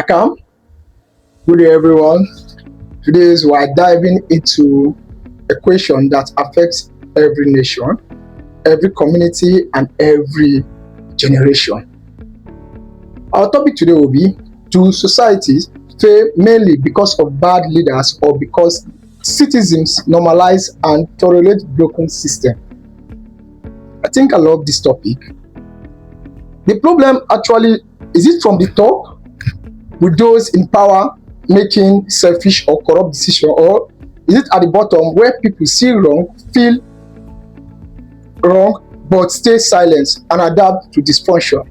Akam, good day everyone. Today we are diving into a question that affects every nation, every community, and every generation. Our topic today will be: do societies fail mainly because of bad leaders or because citizens normalize and tolerate broken system? I think I love this topic. The problem actually is it from the top with those in power making selfish or corrupt decisions, or is it at the bottom where people see wrong, feel wrong, but stay silent and adapt to dysfunction?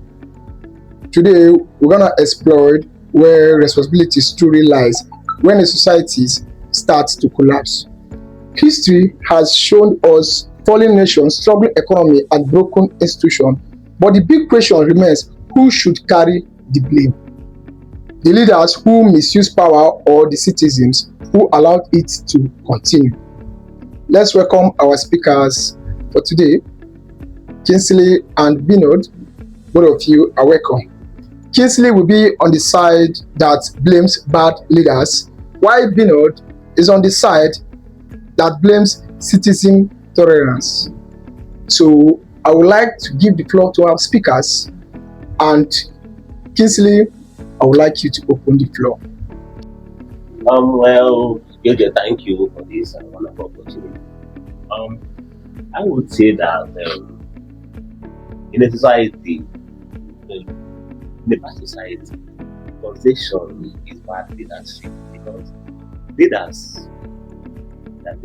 Today, we're gonna explore where responsibility truly lies when a society starts to collapse. History has shown us falling nations, struggling economy, and broken institutions, but the big question remains: who should carry the blame? The leaders who misuse power or the citizens who allowed it to continue? Let's welcome our speakers for today, Kingsley and Binod. Both of you are welcome. Kingsley will be on the side that blames bad leaders, while Binod is on the side that blames citizen tolerance. So I would like to give the floor to our speakers, and Kingsley, I would like you to open the floor. Well, Yojo, thank you for this wonderful opportunity. I would say that in a society, in a bad society, causation is bad leadership, because leaders that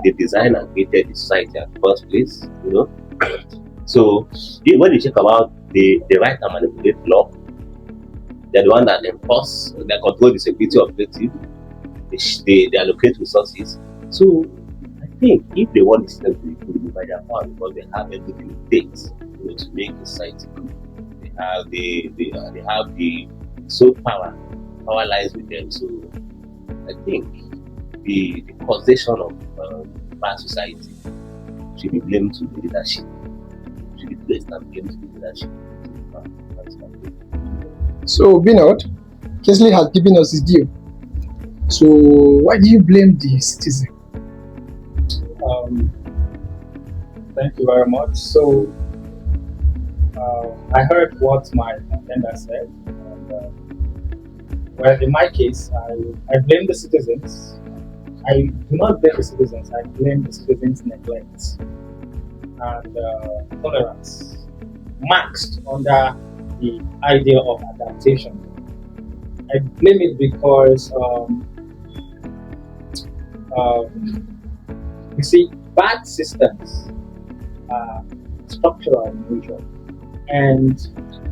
they design and created the society at the first place, So when you check about the right and manipulate law, they're the one that enforce, they control the security of objective, they allocate resources. So I think if they want this system to be good by their power, because they have everything it takes to make the society good. They have the sole power. Power lies with them. So I think the causation of bad society should be blamed to the leadership. Should be placed and blamed to the leadership. So, Binod, Kingsley has given us his view. So, why do you blame the citizen? Thank you very much. So, I heard what my contender said. And, well, in my case, I blame the citizens. I do not blame the citizens. I blame the citizens' neglect and tolerance, masked under the idea of adaptation. I blame it because you see, bad systems are structural in nature, and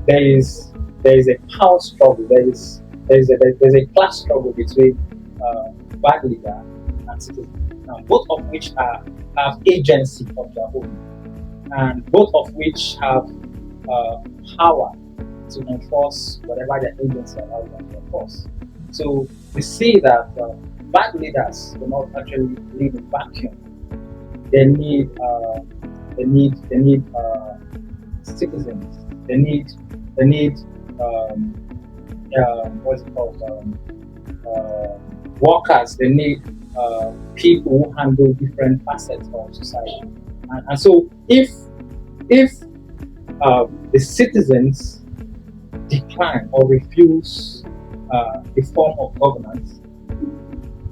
there is a power struggle. There's a class struggle between bad leader and citizen, both of which have agency of their own, and both of which have power to enforce whatever their agency allows them to enforce. So we see that bad leaders do not actually live in vacuum. They need citizens. They need what's it called? Workers. They need people who handle different facets of society. And so if the citizens decline or refuse the form of governance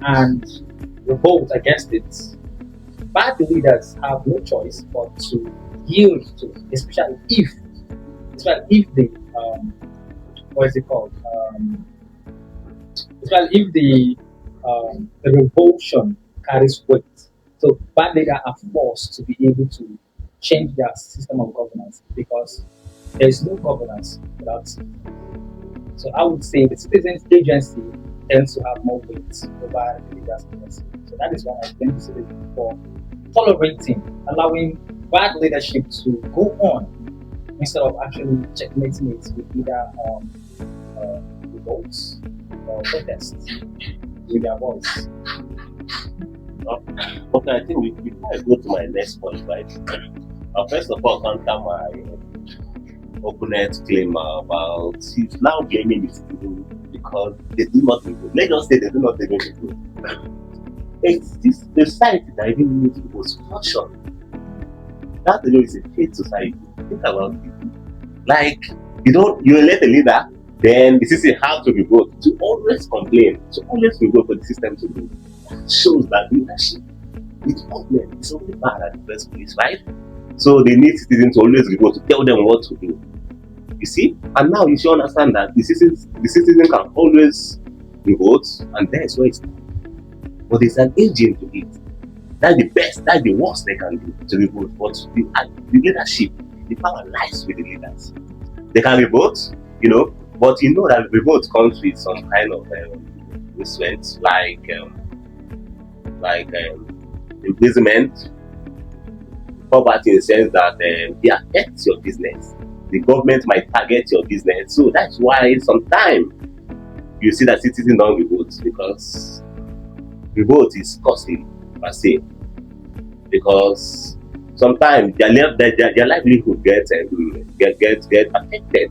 and revolt against it, bad leaders have no choice but to yield to it, especially if the especially if the revulsion carries weight. So bad leaders are forced to be able to change their system of governance, because there is no governance without citizens. So I would say the citizens' agency tends to have more weight over the leaders' agency. So that is why I blame the citizens for tolerating, allowing bad leadership to go on instead of actually checkmating it with either revolts or protests with their voice. Okay, I think before I go to my next point, right? First of all, counter my opponent's claim about he's now blaming the because they do not revolt. Let's just say they do not even revolt. It's this society that even needs to function. That alone is a faith society. Think about it. Like you elect a leader, then the system has to revolt. To always complain, to always revolt for the system to do. That shows that leadership is problem. It's only bad at the first place, right? So they need citizens to always revolt to tell them what to do. You see? And now you should understand that the citizen can always revolt, and that's where it's. But there's an engine to it. That's the best, that's the worst they can do to revolt. But the leadership, the power lies with the leaders. They can revolt, but you know that revolt comes with some kind of influence, like imprisonment, poverty, in the sense that they affect your business. The government might target your business. So that's why sometimes you see that citizens don't revolt, because revolt is costly per se. Because sometimes their livelihood gets affected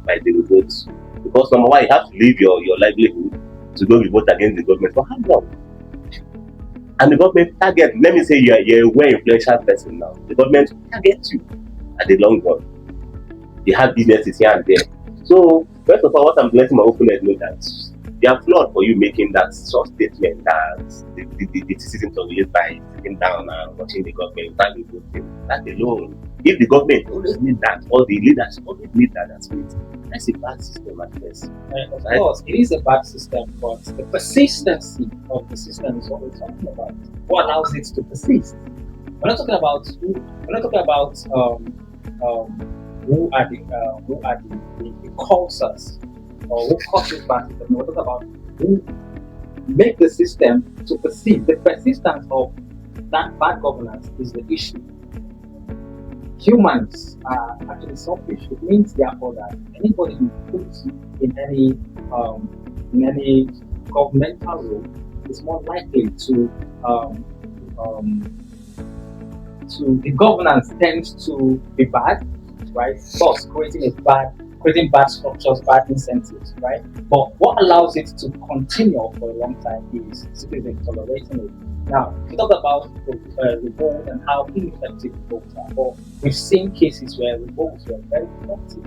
by the revolt. Because number one, you have to leave your livelihood to go revolt against the government. For how long? And the government target, let me say you're a well influential person now. The government targets you at the long run. They have businesses here and there. So first of all, what I'm letting my opponent know that they are flawed for you making that short statement that the citizens of the by sitting down and watching the government without revoting. That alone, if the government always need that, or the leaders always need that, that's a bad system at first. Of course, it is a bad system, but the persistency of the system is what we're talking about. What allows it to persist? We're not talking about who are the causes, or who causes bad system. We're talking about who make the system to persist. The persistence of that bad governance is the issue. Humans are actually selfish. It means therefore that anybody who puts in any governmental role is more likely to the governance tends to be bad, right? Thus creating bad structures, bad incentives, right? But what allows it to continue for a long time is citizens tolerating it. Now, we talk about revolt and how ineffective revolts are. But we've seen cases where revolts were very effective.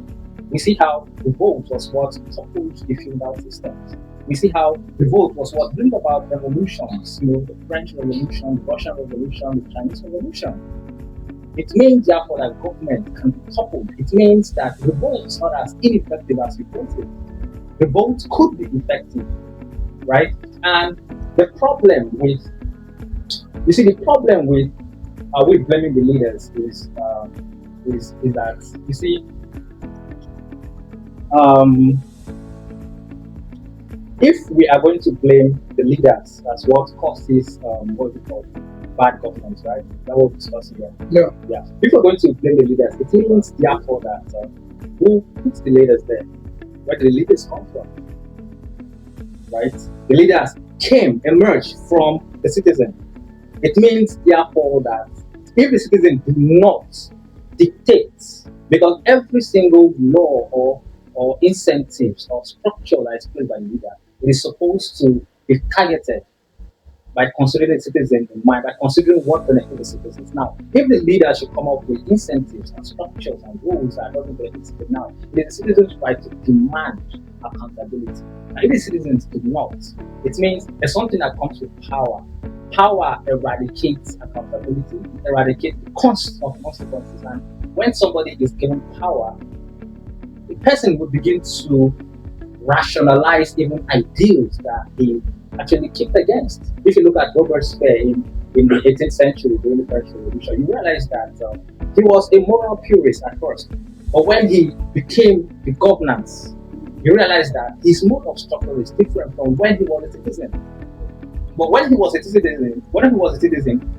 We see how revolt was what toppled the feudal systems. We see how revolt was what brought about revolutions, the French Revolution, the Russian Revolution, the Chinese Revolution. It means therefore that government can be toppled. It means that revolt is not as ineffective as revolted. Revolt could be effective, right? And the problem with blaming the leaders is that you see, if we are going to blame the leaders as what causes what we call bad governance, right? That what we're discussing here. Yeah. If we're going to blame the leaders, it means therefore that who puts the leaders there? Where do the leaders come from? Right? The leaders emerged from the citizen. It means therefore that if the citizen do not dictate, because every single law or incentives or structure that is placed by the leader, it is supposed to be targeted by considering the citizen in mind, by considering what benefits the citizens. Now, if the leader should come up with incentives and structures and rules that doesn't benefit the citizens now, it is the citizens' right to demand accountability. And if the citizens do not, it means there's something that comes with power. Power eradicates accountability, eradicates the cost of consequences. And when somebody is given power, the person would begin to rationalize even ideals that he actually kicked against. If you look at Robert Speer in the 18th century, during the French Revolution, you realize that he was a moral purist at first. But when he became the governance, you realize that his mode of structure is different from when he was a citizen. But when he was a citizen,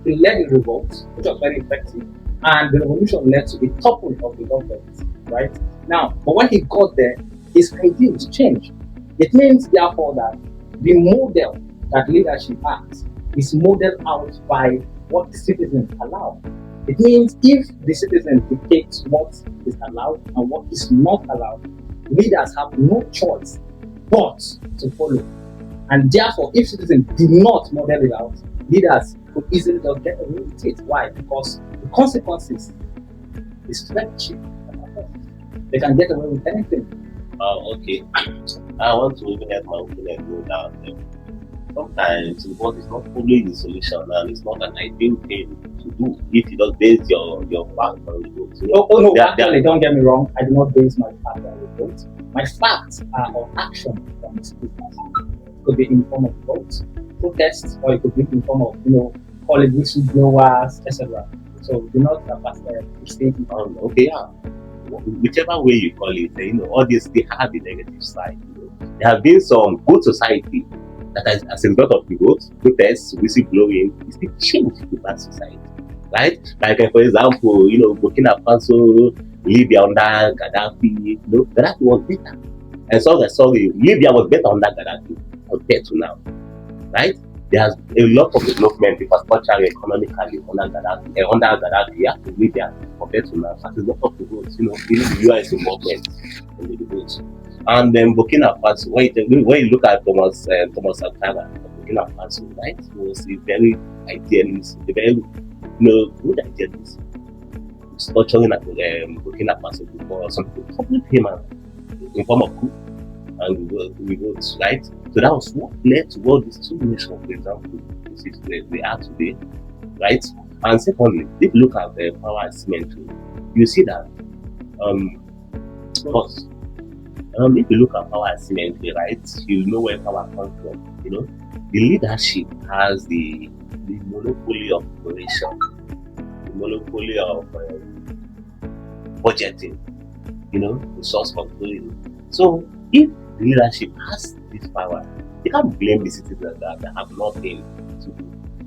he led a revolt, which was very effective, and the revolution led to the toppling of the government, right? Now, but when he got there, his ideals changed. It means, therefore, that the model that leadership has is modeled out by what the citizens allow. It means if the citizens dictate what is allowed and what is not allowed, leaders have no choice but to follow. And therefore, if citizens do not model it out, leaders could easily just get away with it. Why? Because the consequences is very cheap. They can get away with anything. Okay. I want to even help my opponent know that sometimes what is not fully the solution and it's not an ideal thing to do if you don't base your fact on the vote. No, actually, don't get me wrong. I do not base my fact on the vote. My facts are on action from the citizens. It could be in form of votes, protests, or it could be in form of, call it whistleblowers, etc. So do not mistake it. Okay, yeah. Whichever way you call it, all this they have the negative side. There have been some good society that as a result of the vote, protests, whistleblowing, it's been changed the bad society, right? Like for example, Burkina Faso, Libya under Gaddafi, Gaddafi was better. And sorry, Libya was better under Gaddafi compared to now, right? There's a lot of development infrastructure economically under Gaddafi, yeah, in Libya compared to now. As a result of the votes, even the US involvement in the votes. And then Burkina Faso, when you look at Thomas Sankara, Burkina Faso, right, was a very idealist, a very good idealist. Structuring at Burkina Faso before some people probably came out in form of coup and we votes, right? So that was what led to all these two nations, for example, they are today, right? And secondly, if you look at the power asymmetry, you see that first, if you look at power asymmetry, right, you know where power comes from. The leadership has the monopoly of operation, the monopoly of budgeting, resource control. So if the leadership has this power, they can't blame the citizens that have nothing to do.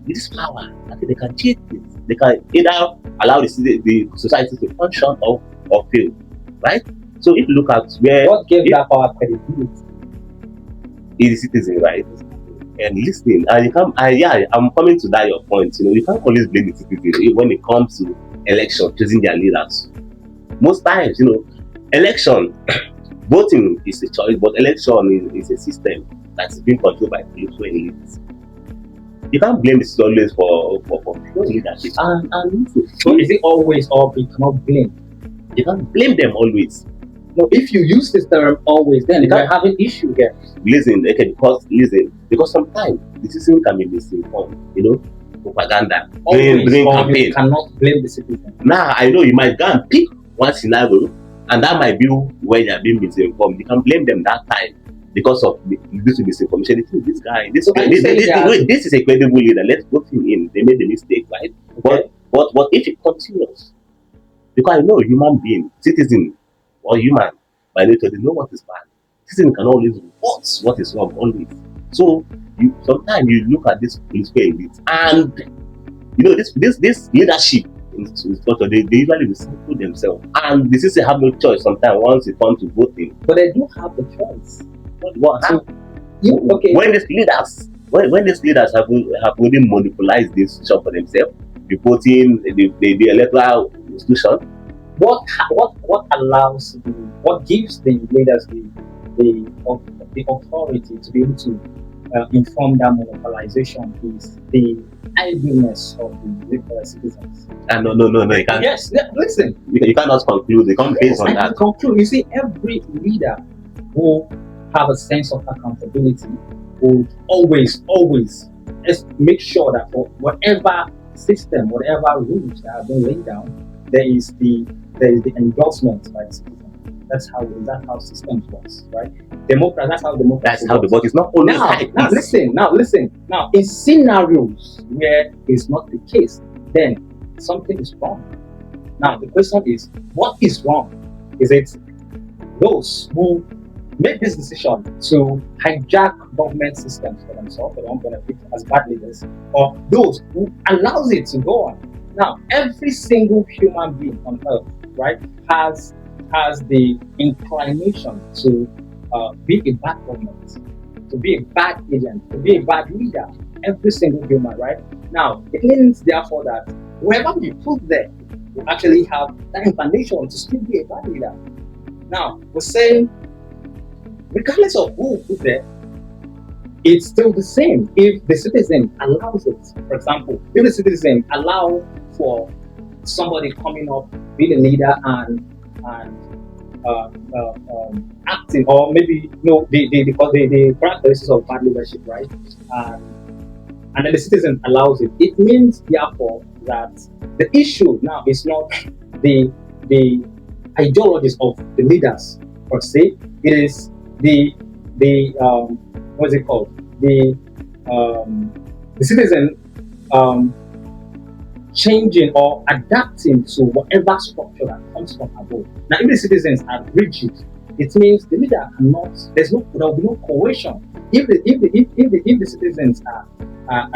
With this power, I think they can change it. They can either allow the society to function or fail, right? So if you look at where what gave that power credibility is the citizen, right? And listening, and I'm coming to that your point. You can't always blame the citizen when it comes to election, choosing their leaders. Most times, election, voting is a choice, but election is a system that's being controlled by political elites. You can't blame the citizen always for pure leadership. And so is it always or we cannot blame? You can't blame them always. No, if you use this term always, then you can have an issue here. Listen, because sometimes the citizen can be misinformed, propaganda, during campaign. You cannot blame the citizen. Now, I know you might go and pick one scenario, and that might be where they are being misinformed. You can blame them that time because of this misinformation. They think this is a credible leader. Let's put him in. They made the mistake, right? Okay. But if it continues, because I know human being, citizen, or human by nature, they know what is bad. Citizen can always vote what is wrong always. So sometimes you look at this political elite, and this leadership in structure, they usually recycle themselves, and the citizen have no choice. Sometimes once it comes to voting, but they do have the choice. When these leaders have already monopolized this job for themselves, reporting the electoral institution. What gives the leaders the authority to be able to inform that monopolization is the idleness of the citizens. No, you can't. Yes, listen. You cannot conclude. You can't base on that. Conclude. You see, every leader who have a sense of accountability would always make sure that for whatever system, whatever rules that have been laid down, there is the endorsement by the citizen. That's how systems works, right? That's how democracy. That's how the vote is not only. Now listen. Now, in scenarios where it's not the case, then something is wrong. Now the question is, what is wrong? Is it those who make this decision to hijack government systems for themselves, for their own benefit as bad leaders, or those who allows it to go on? Now, every single human being on earth, right, has the inclination to be a bad government, to be a bad agent, to be a bad leader. Every single human, right? Now, it means therefore that whoever we put there will actually have that inclination to still be a bad leader. Now, we're saying regardless of who put there, it's still the same. If the citizen allows it, for example, if the citizen allow for somebody coming up, being a leader and acting, or maybe the characteristics of bad leadership, right? And then the citizen allows it. It means, therefore, that the issue now is not the ideologies of the leaders per se. It is the what's it called? The citizen changing or adapting to whatever structure that comes from above. Now, if the citizens are rigid, it means the leader cannot. There will be no coercion. If the citizens are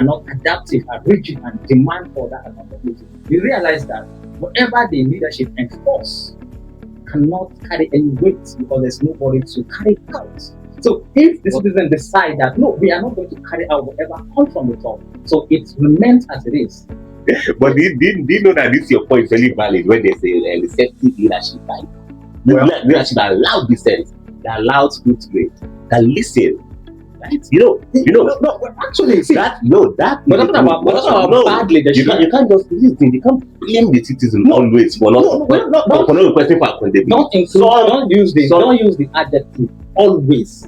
not adaptive, are rigid, and demand for that accountability, we realize that whatever the leadership enforce cannot carry any weight because there's nobody to carry it out. So if the citizens decide that no, we are not going to carry out whatever comes from the top, so it remains as it is. But do you know that this your point is very valid when they say receptive leadership, right? Leadership that allow dissent, that allows scrutiny, that listen. Right? No, actually, see, that. We're talking about bad leadership. You can't just listen. You can't blame the citizen always for not requesting for accountability. Don't use the adjective always.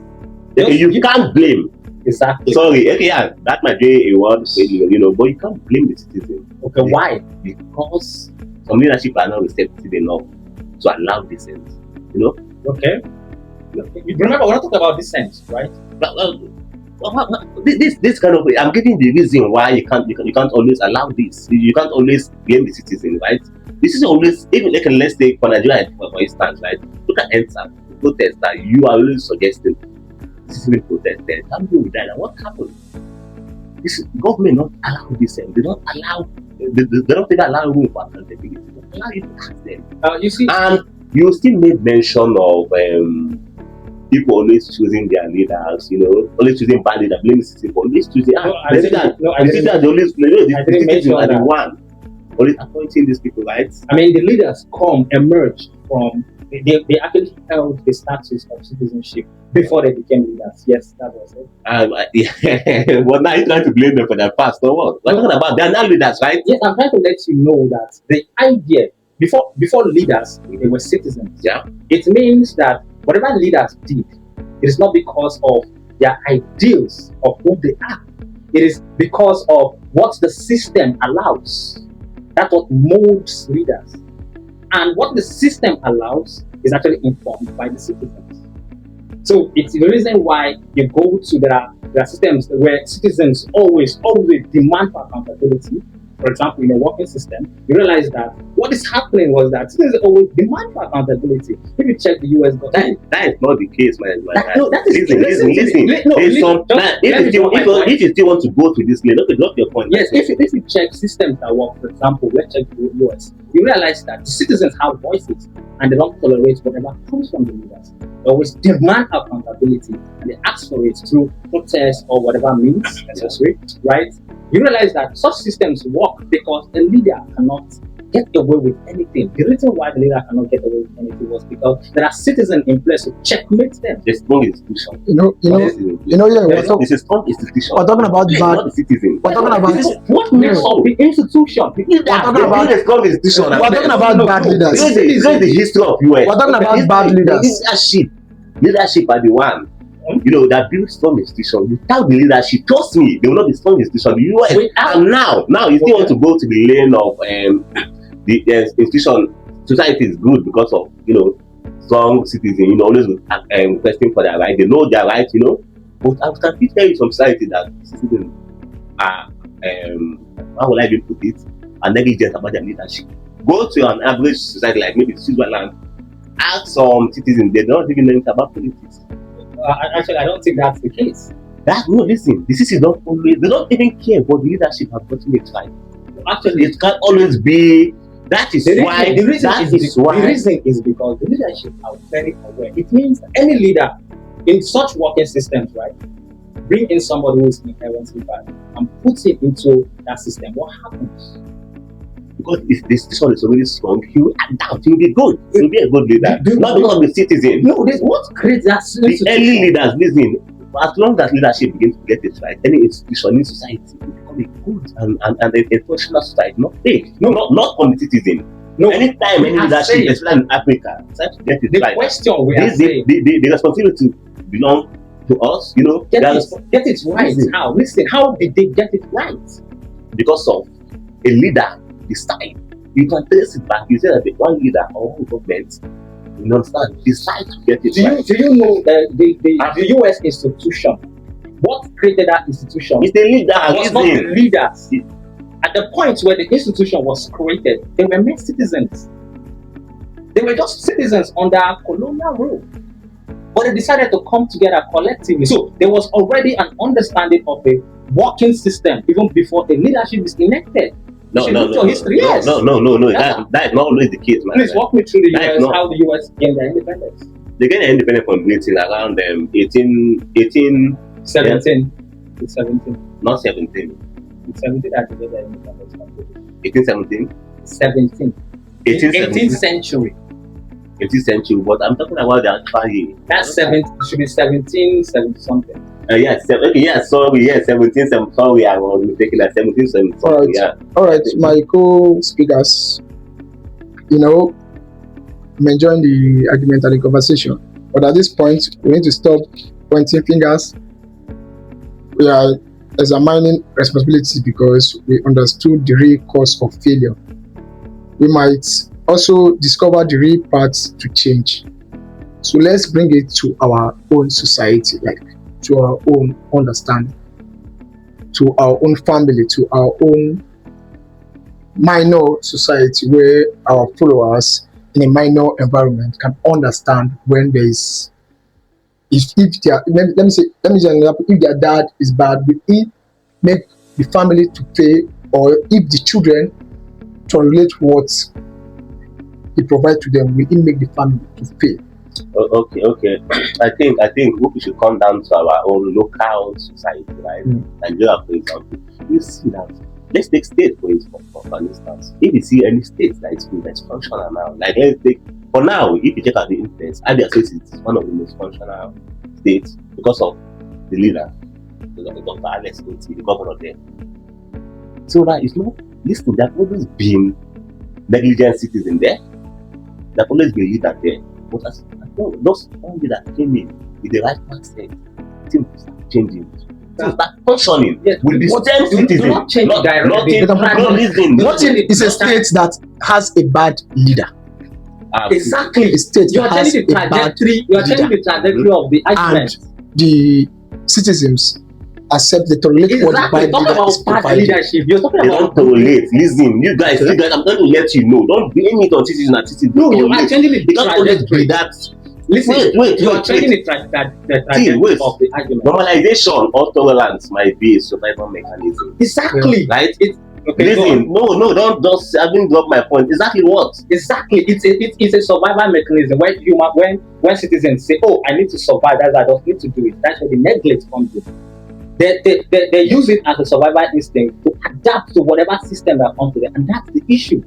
Okay, you can't blame. Exactly. Sorry, okay, yeah, that might be a word, but you can't blame the citizen. Okay, why? Because some leadership are not receptive enough to allow dissent. Okay. Remember, we're not talking about dissent, right? This kind of, I'm giving the reason why you can't always allow this. You can't always blame the citizen, right? This is always, even like, let's take for Nigeria for instance, right? Look at ENSA, the protest that you are always suggesting. Citizen protested. How do we die? What happened? This government not allow dissent. They don't allow. They don't even allow room for accountability. They allow you to ask them. You see, and you still made mention of people always choosing their leaders, always choosing bad leaders, blaming the citizen for always choosing. They are the one always appointing these people, right? I mean, the leaders emerge from. They actually held the status of citizenship before they became leaders. Yes, that was it. Well, now you're trying to blame them for their past, or what? We're talking about they're now leaders, right? Yes, I'm trying to let you know that the idea before leaders, they were citizens. Yeah. It means that whatever leaders did, it is not because of their ideals of who they are. It is because of what the system allows. That's what molds leaders. And what the system allows is actually informed by the citizens. So it's the reason why you go to there are systems where citizens always demand for accountability. For example, in a working system, you realize that what is happening was that citizens always demand for accountability. If you check the US government, that is not the case, man. Listen. If you still want to go to this place, look your point. Yes, if you check systems that work, for example, let's check the US, you realize that the citizens have voices and they don't tolerate whatever comes from the leaders. They always demand accountability and they ask for it through protest or whatever means necessary, right? You realize that such systems work because the leader cannot get away with anything. The reason why the leader cannot get away with anything was because there are citizens in place to checkmate them. The strong institution. It's a strong institution. We're talking about not the citizen. We're talking about what makes up the institution. We're talking about the strong institution. We're talking about bad leaders. This is the history of US. We're talking about bad leaders. Leadership are the one. That build strong institution. Without the leadership, trust me, they will not be strong institution. The US and now you still want to go to the lane of the institution. Society is good because of strong citizens. Always requesting for their right. They know their right. But I can tell you some society that citizens are how will I even put it? Are negligent about their leadership. Go to an average society like maybe Switzerland. Ask some citizens, they don't even know about politics. Actually, I don't think that's the case. Listen, the citizens don't always, they don't even care what the leadership has gotten it right. Actually, it can't always be. That is why. The reason is because the leadership are very aware. It means any leader in such working systems, right, bring in somebody who is inherently bad and put him into that system. What happens? because if this one is already strong, he will adapt, he will be good, he will be a good leader. Not because of the citizen. No, this what creates that The early leaders, listen, as long as leadership begins to get it right, any institution in society will become a good and a functional society, not fake, not from the citizen. No, anytime any leadership, saying, especially in Africa, tries to get it the right. question we are saying, the responsibility belong to us, you know. Get it right. How? Listen, how did they get it right? Because of a leader decide. You can trace it back. You say that the one leader or one government, you understand, decide to get it right. Do you know the US institution? What created that institution? It's the leader. It was not the leaders. At the point where the institution was created, they were mere citizens. They were just citizens under colonial rule. But they decided to come together collectively. So there was already an understanding of a working system even before the leadership is elected. No. History, yes. No. That is not always the case, man. Please walk me through the US, how the US gained their independence. They gained their independence from Britain around 17. Not 17. 17 that they gained their independence from Britain. 1817? 17. 18th century. 18th century, but I'm talking about the actual year. That's 17, should be 1770 something. Yes, sorry, 1770. Sorry, I was mistaken. 1770. All right, yeah. All right, my co-speakers. You know, I'm enjoying the argument and the conversation, but at this point, we need to stop pointing fingers. We are examining responsibility because we understood the real cause of failure. We might also discover the real path to change. So let's bring it to our own society, like to our own understanding, to our own family, to our own minor society where our followers in a minor environment can understand when there is, if they are, let me say an example, if their dad is bad, will it make the family to pay, or if the children tolerate what he provides to them, will it make the family to pay? Okay. I think we should come down to our own local society, right? Nigeria, for example. You see that. Let's take state for instance. If you see any state that is functional now, like let's take for now, if you check out the influence, Abia State is one of the most functional states because of the leader, Dr. Alex Oti, the governor there. So that it's not. Listen, there have always been negligent citizens there. There have always been leaders there. But as those only that came in with the right mindset, things start changing. Things start functioning with the same citizens. Not change directly. Nothing is a state that has a bad leader. Exactly. A state You are changing the trajectory. You are changing the trajectory of the argument. And the citizens accept the tolerate what the bad leader is providing. Leadership. You're talking they about don't tolerate. Listen, you guys, I'm trying to let you know. Don't blame it on citizens and citizens. No, you are changing the trajectory. That. Listen, you are changing the trajectory of the argument. Normalization or tolerance might be a survival mechanism. Exactly. Right? Okay, listen, no, don't just. I haven't got my point. Exactly what? Exactly. It's a survival mechanism when citizens say, "Oh, I need to survive. That's I just need to do it." That's where the neglect comes in. They use it as a survival instinct to adapt to whatever system that comes to them, and that's the issue.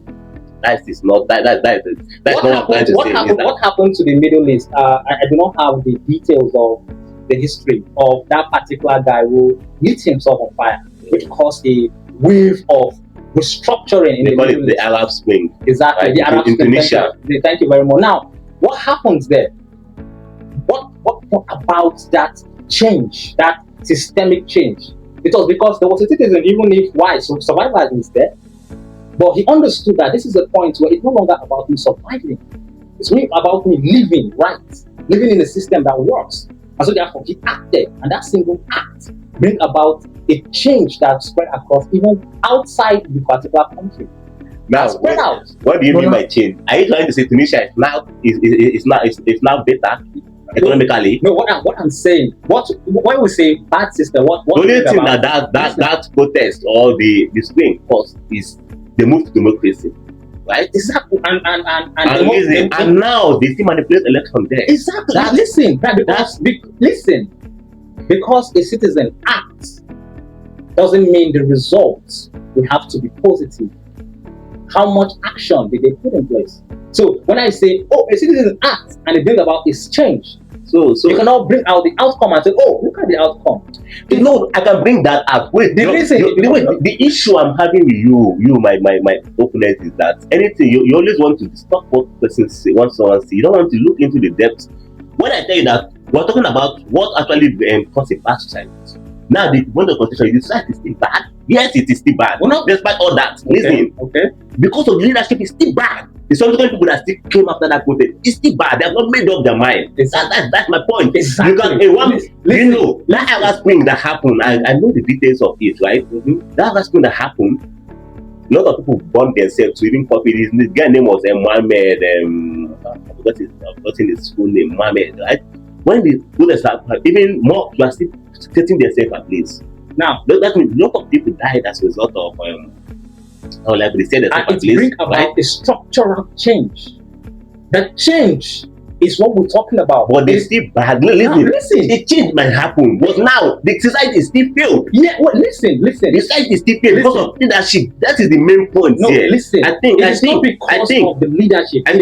That's not what I'm trying to say. What happened to the Middle East? I do not have the details of the history of that particular guy who lit himself on fire, which caused a wave of restructuring in the Middle East. The Arab Spring. Exactly, right? the Arab Spring. Tunisia. Thank you very much. Now, what happens there? What about that change, that systemic change? It was because there was a citizen, even if survival is there, but he understood that this is a point where it's no longer about me surviving. It's really about me living right, living in a system that works. And so therefore he acted, and that single act bring about a change that spread across even outside the particular country. Now, spread out. What do you mean by change? Are you trying to say Tunisia is now better economically? No, what I'm saying, when we say bad system, what the only thing that protest or the spring caused is the move to democracy, right? Exactly, and now they still manipulate election there. Exactly. Because a citizen acts doesn't mean the results will have to be positive. how much action did they put in place? So when I say, oh, a citizen acts and they bring about is change, So you cannot bring out the outcome and say, oh, look at the outcome. no, I can bring that up. Wait, the issue I'm having with you, my opponent, is that anything you always want to stop what person say, what someone say. You don't want to look into the depths. When I tell you that we're talking about what actually causes a bad society. Now, when the constitution, the society is still bad. Yes, it is still bad. Well, no. Despite all that, Okay. listen, Okay. because of the leadership, it's still bad. The subsequent people that still came after that protest, it's still bad. They have not made up their mind. That's my point. Exactly. You can, you know, that Arab Spring that happened, I know the details of it, right? That Arab Spring that happened, a lot of people burned themselves to even copy this. This guy name was Mohammed, I've forgotten his full name, Mohammed, right? When the protest happened, even more people are still setting themselves ablaze. Now, That means a lot of people died as a result of like they said, and it brings about a structural change. The change is what we're talking about. but they still bad. Now, Listen, listen. the change might happen, but now the society is still failed. Yeah, well, listen. The society is still failed because of leadership. That is the main point No, here. listen. I think Not because of the leadership. I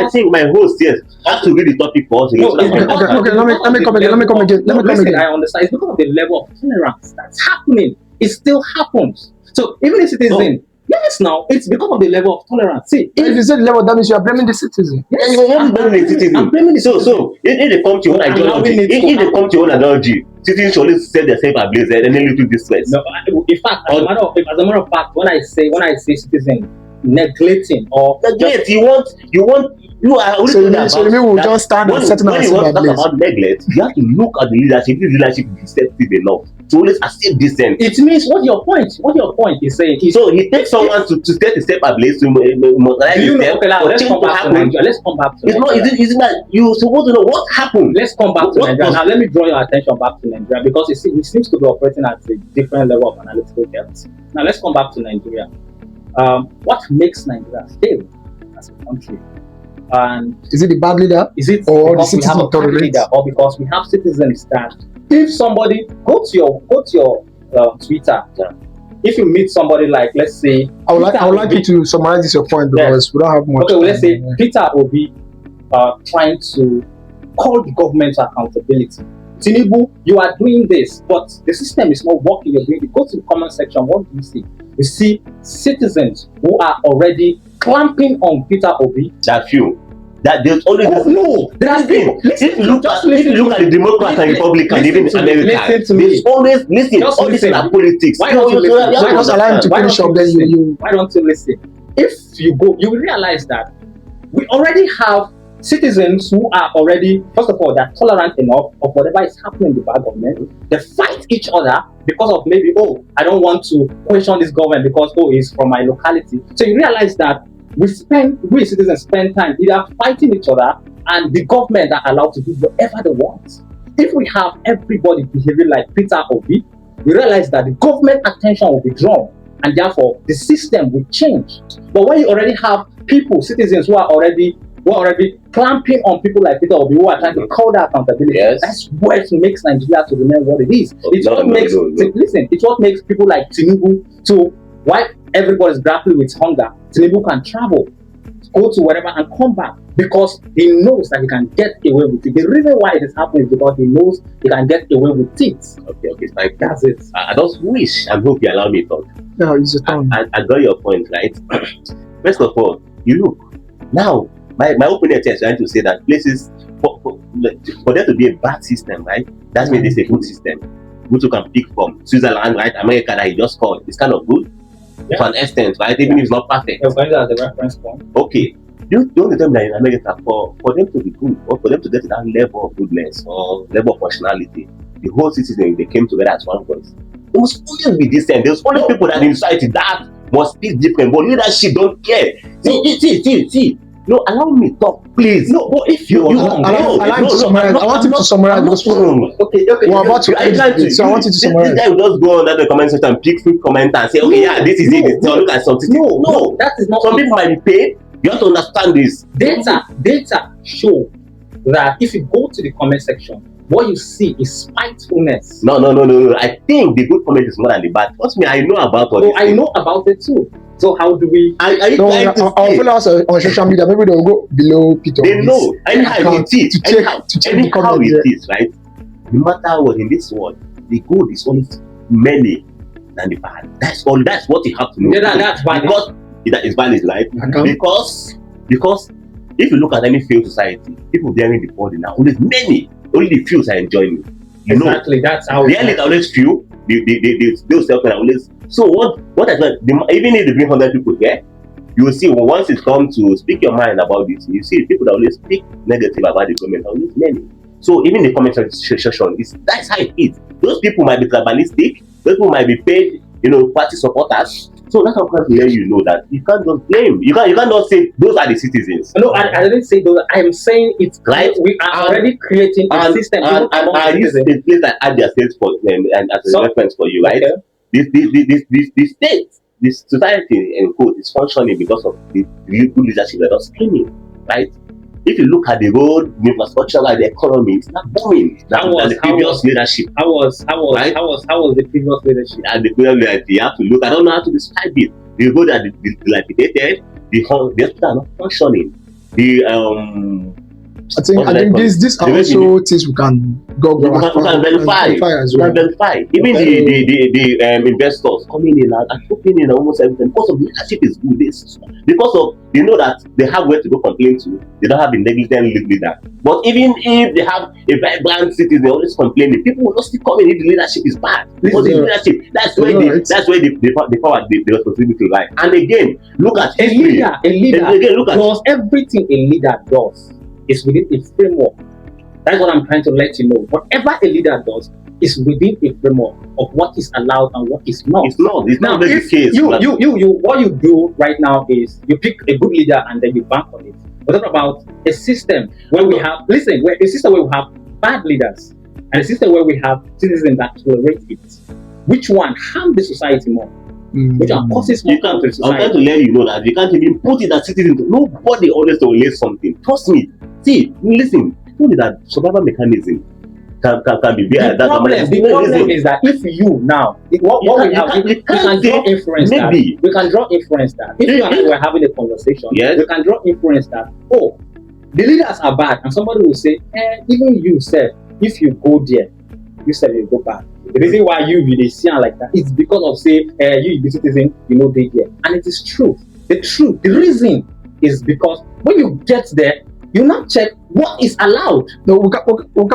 think my host here has to read the topic for us. No, So that it's we- because Okay, let me come again. Listen, I understand. It's because of the level of tolerance that's happening. It still happens. So even a citizen, yes, now it's because of the level of tolerance. See, If you say the level, that means you are blaming the citizen. Yeah, I'm blaming the citizen. I'm blaming the So if they come to your own I'm allowing ideology, it to if they come to your own ideology, citizens should always set themselves ablaze and then lead to this first. No, in fact, as a matter of fact, when I say citizen neglecting or Neglect, you are So you mean we'll just stand and setting when you ourselves want to talk ablaze? about neglect, you have to look at the leadership. If the leadership is deceptive enough to always accept dissent. it means what your point is saying is So he takes someone to set a step ablaze to modernize do you his know, step okay, now for let's change come to back to happen. Nigeria. Let's come back to It's not. Nigeria. Isn't that you supposed to know what happened? Let's come back to What Nigeria. was- Now, let me draw your attention back to Nigeria because it seems to be operating at a different level of analytical depth. Now, let's come back to Nigeria. What makes Nigeria stable as a country? And Is it the bad leader? is it Or because the we have citizen a bad tolerance? leader, or because we have citizens that if somebody go to your Twitter, if you meet somebody like, let's say, I would Peter like Obi- you to summarize this your point because we don't have much. Okay, well, let's say time. Peter Obi trying to call the government to accountability. Tinubu, you are doing this, but the system is not working. You're doing it. Go to the comment section. What do you see? You see citizens who are already clamping on Peter Obi. That few. That there's always Oh no, there are people. If you look at the Democrats and Republicans, even in America, there's always Just all this listen. are politics. Why don't you listen? You have to Just allow him to Why finish don't up, you then listen? you. Why don't you listen? If you go, you will realize that we already have citizens who are already, first of all, they're tolerant enough of whatever is happening in the bad government. They fight each other because of maybe, oh, I don't want to question this government because, oh, it's from my locality. So you realize that we citizens spend time either fighting each other and the government are allowed to do whatever they want. If we have everybody behaving like Peter Obi, we realize that the government attention will be drawn and therefore the system will change. But when you already have people, citizens who are already clamping on people like Peter Obi who are trying to call that accountability, Yes. that's what makes Nigeria to remain what it is. It's No, what no, makes no, no. listen, it's what makes people like Tinubu to why everybody's grappling with hunger. Tinubu can travel, go to wherever and come back because he knows that he can get away with it. The reason why it is happening is because he knows he can get away with it. Okay, fine. That's it. I just wish and hope you allow me to talk. Yeah, it's a turn. I got your point, right? First of all, you look now. My opponent is trying to say that places for there to be a bad system, right? That means it's a good system. Which you can pick from Switzerland, right? America that he just called. It's kind of good to an extent, right? Even if it's not perfect. You're going to the reference point. Okay. You don't tell me that in America for them to be good or for them to get to that level of goodness or level of functionality, the whole citizen they came together as one voice. There must always be decent. There's only people that in society that must speak different, but leadership don't care. See. No, allow me talk, please. No, but if you I want him to summarize because okay. we're about to end this, so I want you to summarize. This guy will just go under the comment section and pick free comment and say, okay, yeah, this is it. So look at something. No, that is not. some people might be paid. You have to understand this. Data show that if you go to the comment section, what you see is spitefulness. No. I think the good comment is more than the bad. Trust me, I know about all this. I know about it too. So how do we? Are you No, trying to our say? followers on social media, maybe they'll go below Peter. They know anyhow account it is. to check the Anyhow comment it there. is, right? No matter what in this world, the good is only many than the bad. That's all. That's what you have to know. Yeah, that's valid. Because that is valid, right? Account. Because if you look at any failed society, people bearing the burden are always many. Only the few are enjoying it. You know, Exactly. That's how. the elite are always few. Those self are always. So what I thought, even if they bring 100 people here, you will see once it comes to speak your mind about this, you see people that always speak negative about the government are always many. So even the comment section that's how it is. Those people might be tribalistic. Those people might be paid, party supporters. So that's how I'm let you know that you can't just blame. You can't just say those are the citizens. No, I didn't say those. I'm saying it's Right. We are already creating a system. And I use the place that add their states for them and as a reference for you, right? Okay. This state, this society and quote is functioning because of the good leadership that is scheming, right? If you look at the road, the infrastructure, like the economy, it's not booming than the previous leadership. How was the previous leadership? And the previous leadership, you have to look. I don't know how to describe it. The road that is dilapidated, the hospitals are not functioning. I think these are also things we can go we can verify as well. Even the investors coming in and putting in almost everything because of the leadership is good. Because of that they have where to go complain to. They don't have a negligent leader. But even if they have a vibrant city, they always complaining. People will not still come in if the leadership is bad. Because the leadership, that's where the power, the responsibility lies. And again, look at history. A leader does everything a leader does. Is within a framework. That's what I'm trying to let you know. Whatever a leader does is within a framework of what is allowed and what is not. It's not the case. What you do right now is you pick a good leader and then you bank on it. We're talking about a system where we have bad leaders and a system where we have citizens that tolerate it. Which one harms the society more? Which one causes more harm to the society? I'm trying to let you know that you can't even put it as citizens. Nobody always tolerates something. Trust me. See, listen, told you that survival mechanism can be the problem is that if you now we can draw inference maybe. We can draw inference that if you and I were having a conversation, yes. We can draw inference that the leaders are bad, and somebody will say, even you said if you go there, you said you go back. The reason why you be see like that is because of you the citizen, they there. And it is true. The reason is because when you get there, you now check what is allowed. No, we can't. No.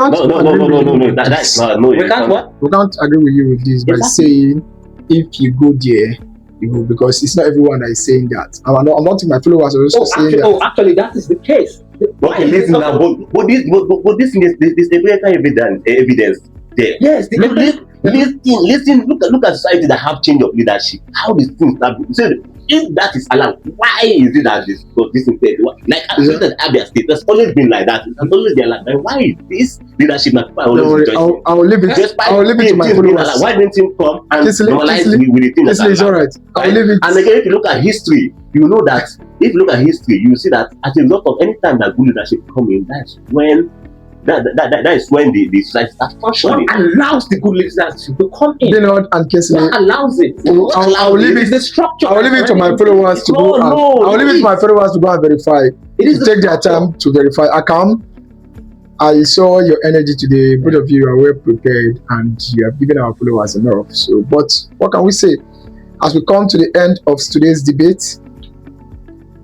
That's not. No, we can't what? We can't agree with you with this by saying if you go there, you go, because it's not everyone that is saying that. I'm not my followers are also saying that. Actually, that is the case. Okay, listen now. But this evidence there. Yes. Listen. Look at society that have change of leadership. How these things happen. So if that is allowed, why is it that this thing there? Like Abia State, there's always been like that. It's always been like that. Why is this leadership not always I'll leave it to my followers. Why didn't him come and normalize with the thing that's all right. I'll leave it. And again, if you look at history, you know that if you look at history, you see that as a result of any time that good leadership come in, that's when that is when the society starts functioning. What allows the good leadership to come in? Denod and Kingsley. What allows it? I'll leave it. The structure. I'll leave it to my followers to go. I'll leave it to my followers to go and verify. To take their time to verify. Akam, I saw your energy today. Both of you are well prepared and you have given our followers enough. So, but what can we say? As we come to the end of today's debate,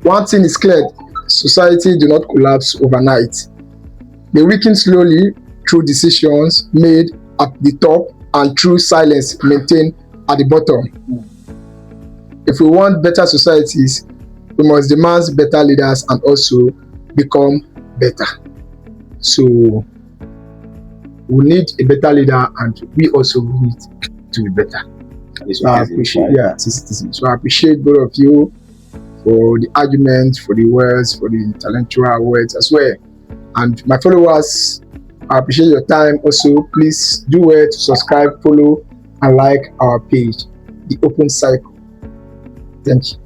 one thing is clear: society do not collapse overnight. They weaken slowly through decisions made at the top and through silence maintained at the bottom. If we want better societies, we must demand better leaders and also become better. So we need a better leader and we also need to be better. So I appreciate both of you for the arguments, for the words, for the intellectual words as well. And my followers, I appreciate your time. Also, please do well to subscribe, follow, and like our page, The Open Cycle. Thank you.